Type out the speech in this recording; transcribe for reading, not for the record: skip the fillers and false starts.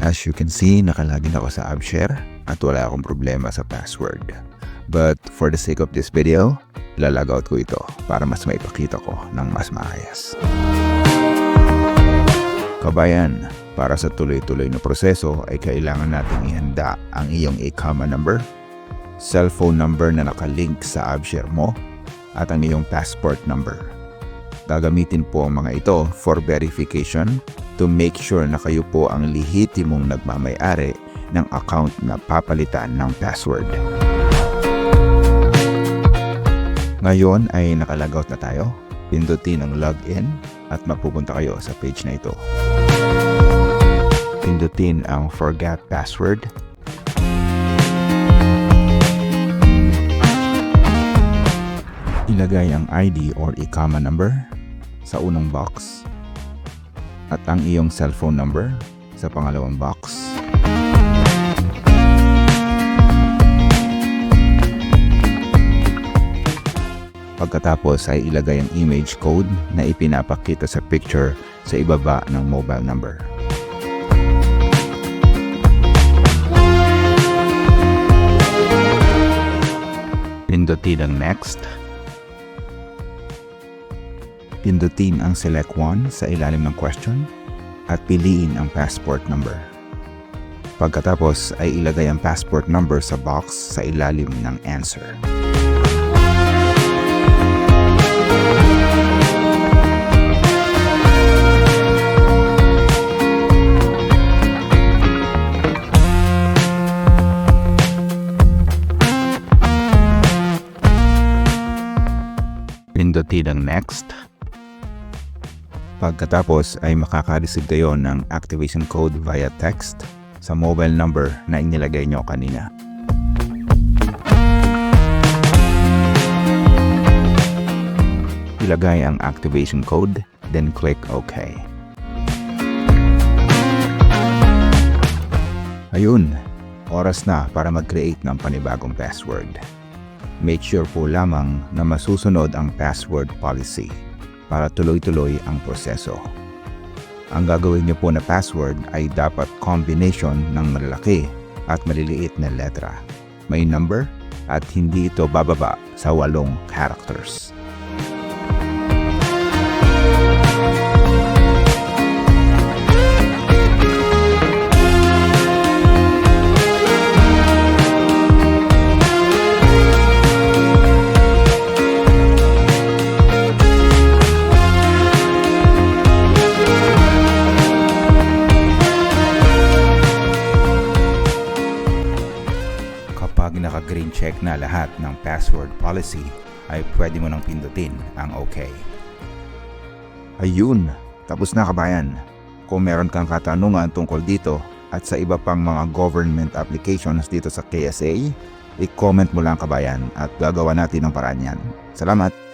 As you can see, nakalagin ako sa AppShare at wala akong problema sa password. But for the sake of this video, lalagout ko ito para mas maipakita ko ng mas maayos. Kabayan, para sa tuloy-tuloy na proseso ay kailangan nating ihanda ang iyong ICAMA number, cellphone number na nakalink sa AppShare mo, at ang iyong passport number. Gagamitin po ang mga ito for verification to make sure na kayo po ang lehitimong nagmamay-ari ng account na papalitan ng password. Ngayon ay nakalagout na tayo. Pindutin ang login at mapupunta kayo sa page na ito. Pindutin ang forget password. Ilagay ang ID or ICAMA number sa unang box at ang iyong cellphone number sa pangalawang box. Pagkatapos ay ilagay ang image code na ipinapakita sa picture sa ibaba ng mobile number. Pindutin ang next. Pindutin ang select one sa ilalim ng question at piliin ang passport number. Pagkatapos ay ilagay ang passport number sa box sa ilalim ng answer. Pindutin ang next. Pagkatapos ay makaka-receive kayo ng activation code via text sa mobile number na inilagay nyo kanina. Ilagay ang activation code, then click OK. Ayun, oras na para mag-create ng panibagong password. Make sure po lamang na masusunod ang password policy para tuloy-tuloy ang proseso. Ang gagawin niyo po na password ay dapat combination ng malalaki at maliliit na letra. May number at hindi ito bababa sa 8 characters. Kapag naka-green check na lahat ng password policy, ay pwede mo nang pindutin ang OK. Ayun, tapos na kabayan. Kung meron kang katanungan tungkol dito at sa iba pang mga government applications dito sa KSA, i-comment mo lang kabayan at gagawa natin ang paraan yan. Salamat!